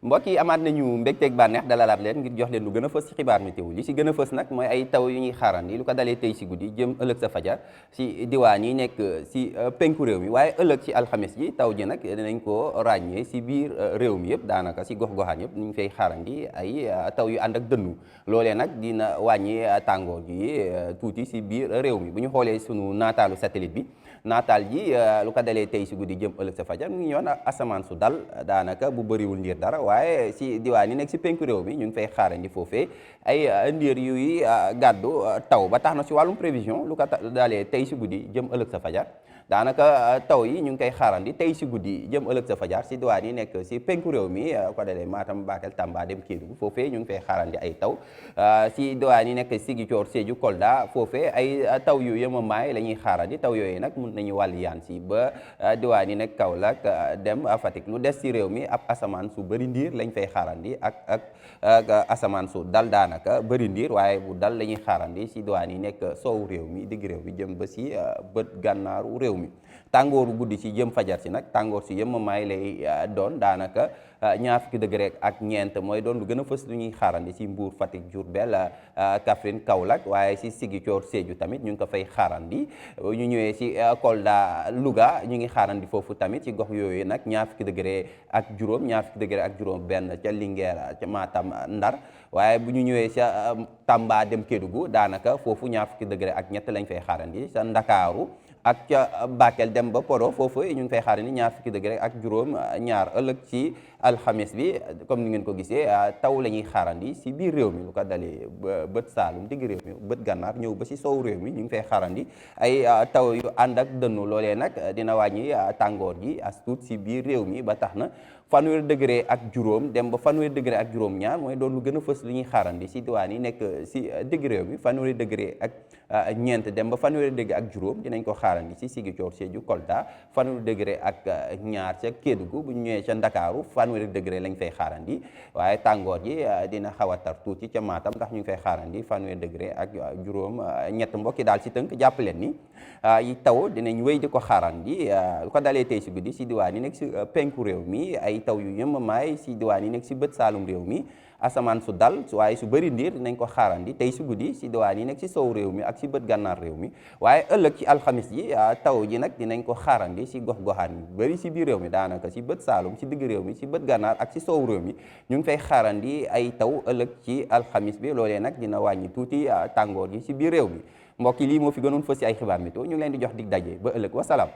mbokk yi amaat nañu mbégteeg bànneex dalalaat leen ngir jox leen lu gën a fës ci xibaar météo li ci gën a fës nag mooy ay taw yu ñuy xaarandi lu ko dalee tey si guddi jëm ëllëg sa fajar si diwaan yi nekk si penku réew mi waaye ëllëg ci alxames ji taw ji nag dinañ ko ràññee si biir réew mi yëpp daanaka si gox-goxaan yëpp ñu ngi fay xaarandi ay taw yu ànd ak dënnu loolee nag dina wàññi tàngoor ji tuuti si biir réew mi bu ñu xoolee sunu naataalu satellite bi naataal ji lu ko dalee tey si guddi jëm ëllëg sa fajar mu ngi ñëwoon asamaan su dal daanaka bu bëriwul ndiir dara waaye si diwaan yi nekk si penku réew mi ñu ngi fay xaarandi foofee ay ndiir yuy gàddu taw ba tax na si wàllum prévision lu ko dalee tey si guddi jëm ëllëg sa fajar daanaka taw yi ñu ngi koy xaarandi tey si guddi jëm ëllëg sa fajar si diwaan yi nekk si penku réew mi ko dalee Matam Bakel Tamba dem Kédougou foofee ñu ngi fay xaarandi ay taw si diwaan yi nekk Ziguinchor Sédhiou Kolda foofee ay taw yu yemamaay la ñuy xaarandi taw yooyu nag mun nañu wàll yaan si ba diwaan yi nekk Kaolack dem Fatick lu des si réew mi ab asamaan su bëri ndiir lañ fay xaarandi ak asamaan su dal daanaka bëri ndiir waaye bu dal la ñuy xaarandi si diwaan yi nekk soowu réew mi digg réew mi jëm ba si bët gànnaaru réew mi tàngooru guddi si jëm fajar si nag tàngoor si yemamaay lay doon daanaka ñaar fukki degré ak ñeent mooy doon lu gën a fës lu ñuy xaarandi si Mbour Fatick Diourbel Kaffrine Kaolack waaye si Ziguinchor Sédhiou tamit ñu ngi ko fay xaarandi ñu ñëwee si Kolda Louga ñu ngi xaarandi foofu tamit ci gox yooyu nag ñaar fukki degré ak juróom ñaar fukki degré ak juróom benn ca Linguère ca Matam Ndar waaye bu ñu ñëwee sa Tamba dem Kédougou daanaka foofu ñaar fukki degré ak ñett lañ fay xaarandi sa Ndakaaru ak ca Bakel dem ba Podor foofu ñu ngi fay xaarandi ñaar fukki degré ak juróom ñaar ëllëg ci alxames bi comme ni ngeen ko gisee taw la ñuy xaarandi si biir réew mi lu ko dalee bët Saalum digg réew mi bët gànnaar ñëw ba si sow réew mi ñu ngi fay xaarandi ay taw yu ànd ak dënnu loolee nag dina wàññi tàngoor gi as tuut si biir réew mi ba tax na fanweeri degré ak juróom dem ba fanweeri degré ak juróom ñaar mooy doon lu gën a fës lu ñuy xaarandi si diwaan yi nekk si digg réew mi fanweeri degré ak ñeent dem ba fanweeri degré ak juróom dinañ ko xaarandi si Ziguinchor Sédhiou Kolda fanweeri degré ak ñaar ca Kédougou bu ñu ñëwee ca Ndakaaru fanweeri degré lañ fay xaarandi waaye tàngoor ji dina xaw a tar tuuti ca Matam ndax ñu ngi fay xaarandi fanweeri degré ak juróom ñett mbokki daal si tënk jàpp leen ni yi taw dinañ wéy di ko xaarandi lu ko dalee tey si guddi si diwaan yi nekk si penku réew mi ay taw yu yemamaay si diwaan yi nekk si bët Saalum réew mi asamaan su dal waaye su bëri ndiir dinañ ko xaarandi tey si guddi si diwaan yi nekk si sow réew mi ak si bët gànnaar réew mi waaye ëllëg ci alxamis ji taw ji nag dinañ ko xaarandi si gox-goxaan yi bëri si biir réew mi daanaka si bët Saalum si digg réew mi si bët gànnaar ak si sow réew mi ñu ngi fay xaarandi ay taw ëllëg ci alxamis bi loolee nag dina wàññi tuuti tàngoor ji si biir réew mi mbokk yi lii moo fi gënoon fës si ay xibaar météo ñu ngi leen di jox dig daje ba ëllëg wasalaam